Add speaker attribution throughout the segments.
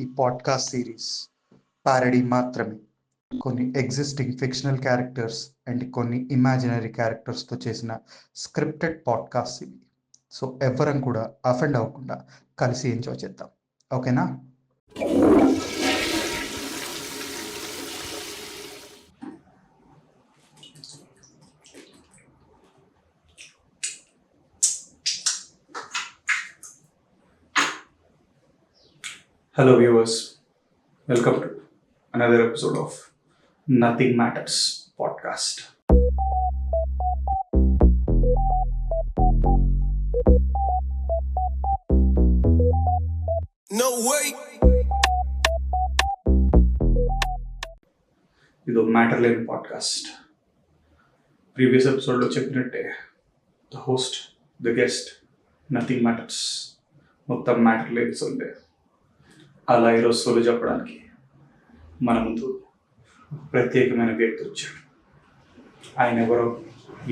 Speaker 1: ఈ podcast series parody మాత్రమే. కొన్ని ఎగ్జిస్టింగ్ ఫిక్షనల్ క్యారెక్టర్స్ అండ్ కొన్ని ఇమాజినరీ క్యారెక్టర్స్తో చేసిన స్క్రిప్టెడ్ పాడ్కాస్ట్ ఇవి. సో ఎవరం కూడా అఫెండ్ అవ్వకుండా కలిసి ఎంజాయ్ చేద్దాం, ఓకేనా?
Speaker 2: Hello, viewers. Welcome to another episode of Nothing Matters podcast. No way. ఇది మ్యాటర్ లేని పాడ్కాస్ట్. ప్రీవియస్ ఎపిసోడ్లో చెప్పినట్టే the host, the guest, nothing matters, మొత్తం మ్యాటర్ లేని సొల్లే. అలా ఈరోజు సోలు చెప్పడానికి మన ముందు ప్రత్యేకమైన వ్యక్తి వచ్చాడు. ఆయన ఎవరో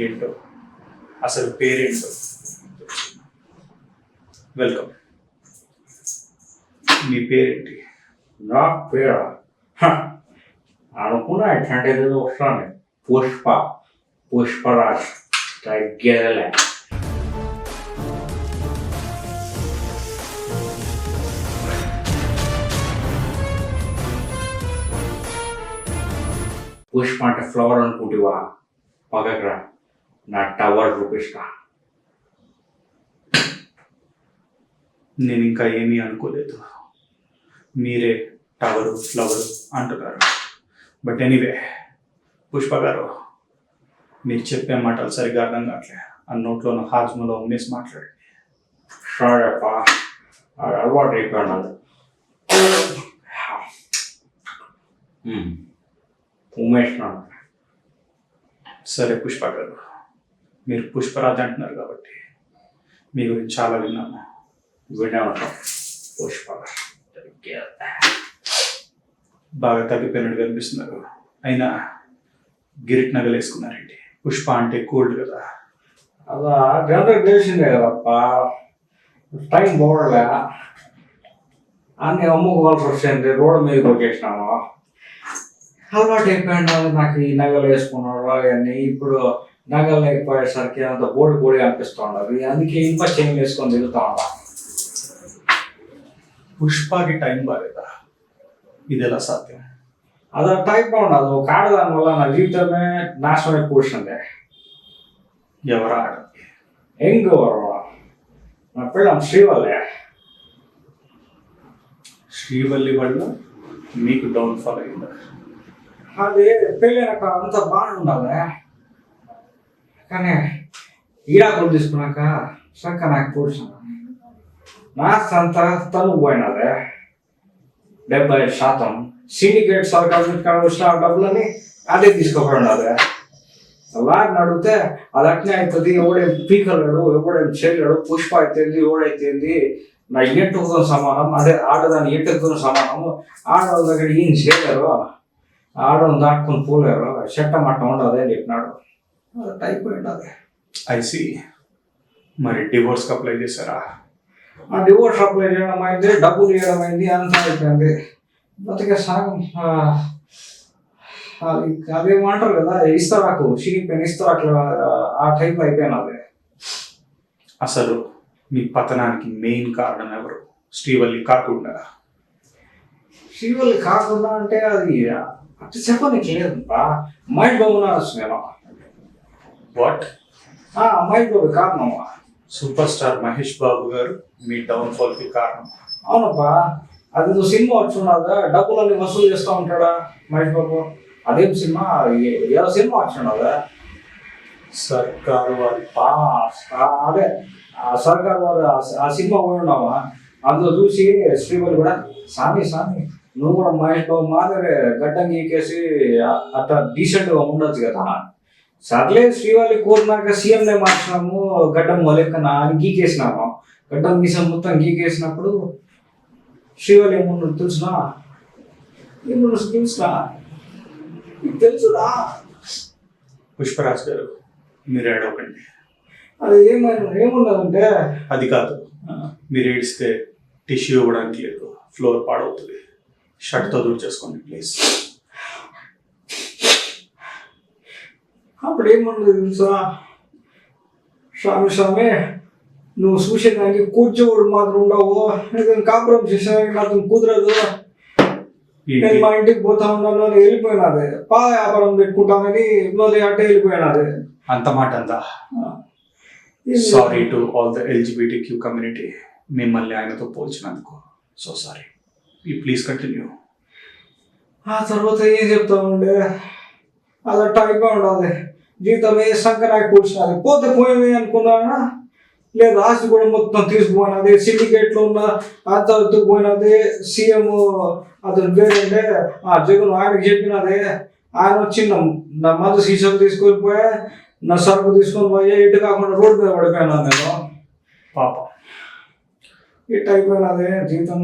Speaker 2: ఏంటో, అసలు పేరేంటో. వెల్కమ్. మీ పేరేంటి?
Speaker 3: నా పేరు అనుకున్నా ఎట్లాంటిది వస్తాను. పుష్పరాజ్ తగ్గేదలే. పుష్ప అంటే ఫ్లవర్ అనుకుంటువా? పగకరా, నా టవర్ చూపిస్తా.
Speaker 2: నేను ఇంకా ఏమీ అనుకోలేదు. మీరే టవరు ఫ్లవరు అంటున్నారు. బట్ ఎనీవే, పుష్ప గారు, మీరు చెప్పే మాటలు సరిగ్గా అర్థం కావట్లే. ఆ నోట్లో హాజ్మలో ఉమ్మేసి మాట్లాడండి.
Speaker 3: సరేపా, అలవాటు అయిపోయినది. ఉమేష్నాడు.
Speaker 2: సరే పుష్ప గారు, మీరు పుష్పరాజ్ అంటున్నారు కాబట్టి మీ గురించి చాలా విన్నాను.
Speaker 3: వినే ఉంటాం. పుష్ప
Speaker 2: బాగా తగ్గిపోయినట్టు కనిపిస్తున్నారు. అయినా గిరిట్ నగలు వేసుకున్నారండి. పుష్ప అంటే కోల్డ్ కదా.
Speaker 3: అదా జనరల్ తెలిసిందే కదప్ప. టైం బాగోలే, అన్నీ అమ్ముకోవాల్సి వచ్చింది. రోడ్డు మీదకి వచ్చేసినాము. అలవాటు అయిపోయినా నాకు ఈ నగలు వేసుకున్నాడు అవన్నీ. ఇప్పుడు నగలు లేకపోయేసరికి అంత బోడి అనిపిస్తుండదు. అందుకే ఇంప చేంజ్ వేసుకొని తిరుగుతా ఉంటా.
Speaker 2: పుష్పకి టైం బాగాలేదా? ఇది ఎలా సాధ్యం?
Speaker 3: అదో టైప్ ఉండదు. ఒక ఆడదాని వల్ల నా జీవితమే నాశనం అయిపోతుంది.
Speaker 2: ఎవరా?
Speaker 3: ఎంగవరు నా పిల్లం శ్రీవల్లే.
Speaker 2: శ్రీవల్లి వల్ల మీకు డౌన్ఫాల్ అయిందా?
Speaker 3: అది పెళ్ళైనాక అంత బాగా ఉండాలి, కానీ ఈడాకులు తీసుకున్నాక సంక నాకు కూర్చున్నా. నా సంత తను పోయినదే 70%. సిండికేట్ సర్కారు వచ్చిన డబ్బులని అదే తీసుకోబడినది. వారిని అడిగితే అది అట్నే అవుతుంది. ఎవడేం పీకలేడు, ఎవడేం చేయలేడు. పుష్ప అయితేంది, ఎవడైతేంది, నా ఎట్టుతో సమానం. అదే ఆడదాని ఎట్టుతో సమానము. ఆడవాళ్ళ దగ్గర ఏం చేయలేరు, ఆడవాళ్ళని దాటుకొని పోలేరు, చెట్ట మట్ట ఉండదు అని చెప్పినాడు. అది అయిపోయింది. అది
Speaker 2: ఐసి. మరి డివోర్స్కి అప్లై చేశారా?
Speaker 3: ఆ డివోర్స్ అప్లై చేయడం అయింది, డబ్బులు ఇవ్వడం అయింది, అంతా అయిపోయింది. బతికే సాగం. అదేమంటారు కదా, ఇస్తారాకు చిరిగిపోయిన ఇస్తారాకు ఆ టైంలో అయిపోయినది.
Speaker 2: అసలు మీ పతనానికి మెయిన్ కారణం ఎవరు? శ్రీవల్లి కాకుండా?
Speaker 3: శ్రీవల్లి కాకుండా అంటే అది అటు చెప్పనికి లేదు. మహేష్ బాబు నేను.
Speaker 2: వాట్?
Speaker 3: మహేష్ బాబు కారణమా?
Speaker 2: సూపర్ స్టార్ మహేష్ బాబు గారు మీ డౌన్ఫాల్కి కారణం?
Speaker 3: అవునప్పా. అది నువ్వు సినిమా వచ్చున్నాదా, డబ్బులన్నీ వసూలు చేస్తూ ఉంటాడా మహేష్ బాబు? అదేం సినిమా? ఏదో సినిమా వచ్చున్నాదా?
Speaker 2: సర్కారు వారి.
Speaker 3: అదే సర్కారు వారు. ఆ సినిమా కూడా ఉన్నావా? అందులో చూసి శ్రీవల్లి కూడా సామి నువ్వు కూడా మహేష్ బాబు మాదిరి గడ్డం గీకేసి అట్లా డీసెంట్గా ఉండొచ్చు కదా. సర్లే, శ్రీవల్లి కోరినాక సీఎంనే మార్చినాము, గడ్డం మొలెక్కన అని గీకేసినాము. గడ్డం గీసాం, మొత్తం గీకేసినప్పుడు శ్రీవల్లి ఏముండు తెలుసునా? తెలుసురా?
Speaker 2: పుష్పరాజ్ గారు, మీరు ఏడవకండి.
Speaker 3: అది ఏమున్నదంటే
Speaker 2: అది కాదు, మీరు ఏడిస్తే టిష్యూ ఇవ్వడానికి లేదు, ఫ్లోర్ పాడవుతుంది. షర్ట్తో దూరం చేసుకోండి ప్లీజ్.
Speaker 3: అప్పుడు ఏమన్నది తెలుసా, స్వామి నువ్వు చూసేదానికి కూర్చోడు మాత్రం ఉండవు, కాపురం చేసేదానికి మాత్రం కుదరదు. నేను మా ఇంటికి పోతా ఉన్నాను అని వెళ్ళిపోయినది. పాల వ్యాపారం పెట్టుకుంటానని మళ్ళీ అట్టే వెళ్ళిపోయినది.
Speaker 2: అంత మాట అంతా. Sorry to all the LGBTQ community, మిమ్మల్ని ఆయనతో పోల్చినందుకు సో సారీ. Please continue.
Speaker 3: ఆ తర్వాత ఏం చెప్తా ఉండే, అలా టైప్గా ఉండాలి. జీవితం ఏ సంఖ్య నాకు కూర్చున్నది. పోతే పోయింది అనుకున్నానా, లేదు ఆస్తి కూడా మొత్తం తీసుకుపోయినది. సిండికేట్లో ఉన్న అంత పోయినది. సీఎం అతను పేరంటే జగన్ ఆయనకు చెప్పినది. ఆయన వచ్చి నా మందు సీసాలు తీసుకొని పోయా, నా సరుకు తీసుకొని పోయా, ఇటు కాకుండా రోడ్డు మీద పడిపోయినా నేను.
Speaker 2: పాపం
Speaker 3: ఇటు అయిపోయినది జీవితం.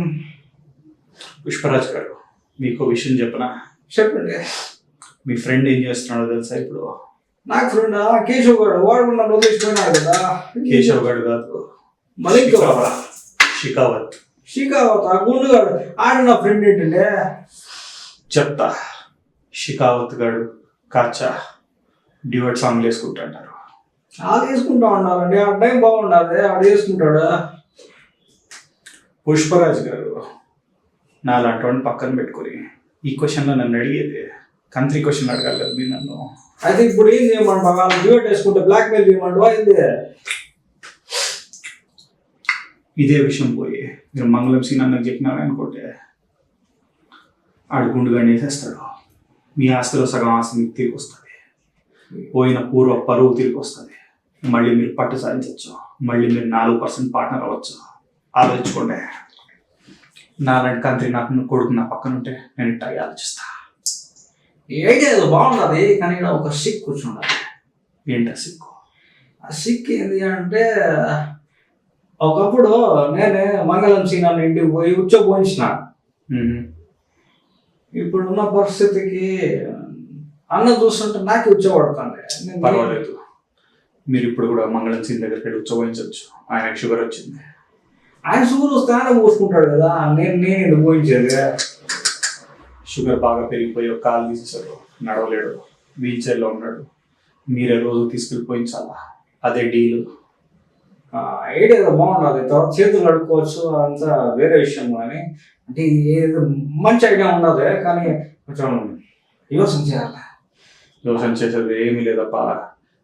Speaker 2: పుష్పరాజ్ గారు, మీకు విషయం చెప్పనా?
Speaker 3: చెప్పండి.
Speaker 2: మీ ఫ్రెండ్ ఏం చేస్తున్నాడో తెలుసా ఇప్పుడు?
Speaker 3: నాకు ఫ్రెండ్ కేశవ్ గారు, వాడు కూడా నన్ను వదిలేసిపోయినాడు కదా.
Speaker 2: కేశవ్ గారు కాదు,
Speaker 3: మలిక్
Speaker 2: షికావత్.
Speaker 3: షికావత్ ఆ గుండు గారు, ఆడ నా ఫ్రెండ్ ఏంటంటే
Speaker 2: చెప్తా. షికావత్ గారు కాచా డ్యూయట్ సాంగ్లు వేసుకుంటుంటారు.
Speaker 3: అది వేసుకుంటా ఉన్నారండి. ఆ టైం బాగుండాలి, ఆడు వేసుకుంటాడు.
Speaker 2: పుష్పరాజ్ గారు నాలాంటి వాడిని పక్కన పెట్టుకొని ఈ క్వశ్చన్లో నన్ను అడిగేది కంట్రీ క్వశ్చన్ అడగాలి కదా మీరు నన్ను.
Speaker 3: అయితే ఇప్పుడు ఏం చేయమంటావు? వాళ్ళు డ్యూయట్ వేసుకుంటే బ్లాక్ మెయిల్ చేయమంటావా? ఏంది
Speaker 2: ఇదే విషయం పోయి మీరు మంగళం సీన్ అన్నకు చెప్పినారు అనుకోండి, ఆడు గుండుగా వేసేస్తాడు. మీ ఆస్తిలో సగం ఆస్తి మీకు తిరిగి వస్తుంది. పోయిన పూర్వ పరువు తిరిగి వస్తుంది. మళ్ళీ మీరు పట్టు సాధించవచ్చు. మళ్ళీ మీరు 4% పార్ట్నర్ అవ్వచ్చు. ఆలోచించుకోండి. నాలాంటి కంట్రీ నాకు కొడుకు నా పక్కన ఉంటే నేను ఇట్లా ఆలోచిస్తా.
Speaker 3: ఈ ఐడియా ఏదో బాగున్నది, కానీ ఈడ ఒక సిక్ కూర్చుండాలి.
Speaker 2: ఏంటా సిక్కు?
Speaker 3: ఆ సిక్ ఏంటి అంటే, ఒకప్పుడు నేనే మంగళం సీన్ అన్న ఇంటికి పోయి ఉచ్చపోయించిన. ఇప్పుడున్న పరిస్థితికి అన్న చూస్తుంటే నాకే ఉచ్చబడుతుంది.
Speaker 2: పర్వాలేదు, మీరు ఇప్పుడు కూడా మంగళం సీన్ దగ్గరికి వెళ్ళి ఉచ్చబోయించవచ్చు. ఆయనకు షుగర్ వచ్చింది.
Speaker 3: ఆయన షుగర్ వస్తే ఆయన పోసుకుంటాడు కదా, నేను ఎందుకు పోయించేది?
Speaker 2: షుగర్ బాగా పెరిగిపోయి ఒక కాలు తీసేశాడు, నడవలేడు, వీల్ చైర్లో ఉన్నాడు. మీరే రోజు తీసుకెళ్ళిపోయించాలా, అదే డీలు.
Speaker 3: ఐడియా ఏదో బాగుండదు. తర్వాత చేతులు కడుక్కోవచ్చు, అంతా వేరే విషయం. కానీ అంటే ఏదో మంచి ఐడియా ఉండదు, కానీ కొంచెం యోచన చేయాలి.
Speaker 2: యోచన చేసేది ఏమీ లేదప్ప.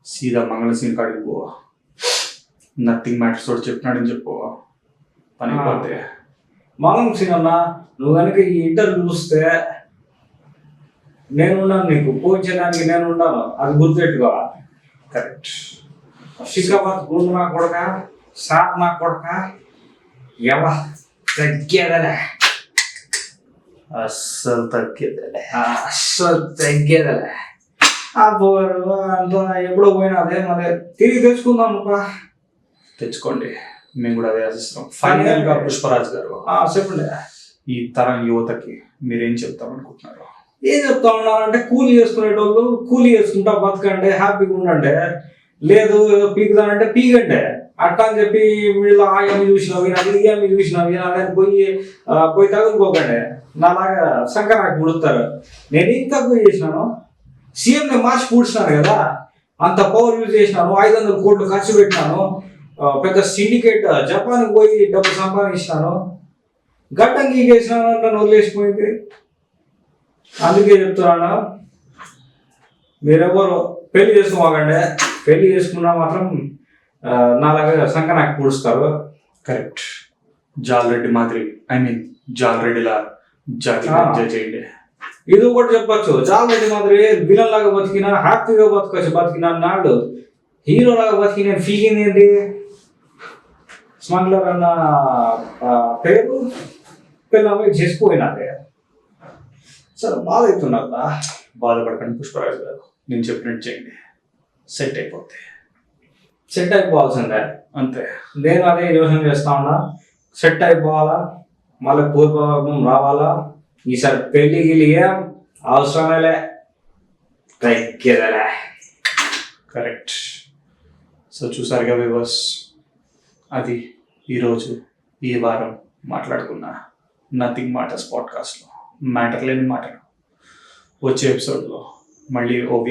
Speaker 2: సీదా మంగళ సీన్ కాడికి పో. నథింగ్ మ్యాటర్స్ తోటి చెప్పినాడని చెప్పు, పని పోతే.
Speaker 3: మంగళం సీన్ అన్న, నువ్వు కనుక ఈ ఇంటర్వ్యూ చూస్తే నేనున్నాను, నీకు ఫోన్ చేయడానికి నేనున్నాను, అది గుర్తుపెట్టుకోవాలి.
Speaker 2: కరెక్ట్.
Speaker 3: షికాబాద్ గుండు నా కొడక, సాప్ నా కొడక, ఎవ తగ్గేదలే,
Speaker 2: అస్సలు తగ్గేదలే,
Speaker 3: అస్సలు తగ్గేదలే. ఆ పోరు అంతా ఎప్పుడో పోయినా అదే మరి తిరిగి తెచ్చుకుందాం.
Speaker 2: తెచ్చుకోండి, మేము కూడా అదే ఆశిస్తాం. ఫైనల్ గా పుష్పరాజ్ గారు,
Speaker 3: చెప్పండి.
Speaker 2: ఈ తరం యువతకి మీరేం చెప్తాం అనుకుంటున్నారు?
Speaker 3: ఏం చెప్తా ఉన్నారంటే, కూలీ చేసుకునేటోళ్ళు కూలీ చేసుకుంటా బతకండి, హ్యాపీగా ఉండండి. లేదు ఏదో పీకుదానంటే పీకండి. అట్టా అని చెప్పి వీళ్ళు ఆ ఏమి చూసినావు వినాలి, ఈ ఏమి చూసినావు వినాలి అని పోయి తగులుకోకండి. నాలాగా సంక్రాంతికి ముడుతారు. నేను ఏం తక్కువ చేసినాను? సీఎంని మార్చి పూడ్చినాను కదా, అంత పవర్ యూజ్ చేసినాను, 500 కోట్లు ఖర్చు పెట్టినాను, పెద్ద సిండికేట్ జపాన్కి పోయి డబ్బు సంపాదించినాను, గడ్డం గీకేసినాను, నన్ను వదిలేసిపోయింది. అందుకే చెప్తున్నాను, మీరెవరు పెళ్లి చేసుకోమాకండి. పెళ్లి చేసుకున్నా మాత్రం నాలాగా సంక్రాంతికి పూడుస్తారు.
Speaker 2: కరెక్ట్. జాలరెడ్డి మాదిరి, జాలరెడ్డిలా జాతి ఎంజాయ్ చేయండి.
Speaker 3: ఇది ఒకటి చెప్పచ్చు, జాలరెడ్డి మాదిరి విలన్ లాగా బతికినా హ్యాపీగా బతికినా నాడు హీరో లాగా బతికి నేను ఫీలింగ్ ఏంటి? స్మగ్లర్ అన్న పేరు పిల్లలు చేసిపోయినాదే. సరే బాధ అవుతున్నా.
Speaker 2: బాధపడకండి పుష్పరాజు గారు, నేను చెప్పినట్టు చేయండి, సెట్ అయిపోతే.
Speaker 3: సెట్ అయిపోవాల్సిందే,
Speaker 2: అంతే.
Speaker 3: నేను అదే యోచన చేస్తా ఉన్నా. సెట్ అయిపోవాలా, మళ్ళీ పూర్వభావం రావాలా. ఈసారి పెళ్లి గిల్లి ఏం అవసరమేలే, తగ్గేదలే.
Speaker 2: కరెక్ట్. సో చూసారుగా వ్యూవర్స్, అది ఈరోజు ఈ వారం మాట్లాడుకున్న నథింగ్ మ్యాటర్స్ పాడ్కాస్ట్లో మ్యాటర్ లేని మాటలు. వచ్చే ఎపిసోడ్లో మళ్ళీ ఓ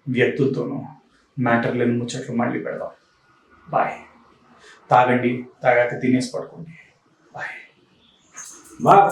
Speaker 2: వ్యక్తులతోనూ మ్యాటర్ లేని ముచ్చట్లు మళ్ళీ పెడదాం. బాయ్. తాగండి, తాగాక తినేసి పడుకోండి. బాయ్.
Speaker 3: బా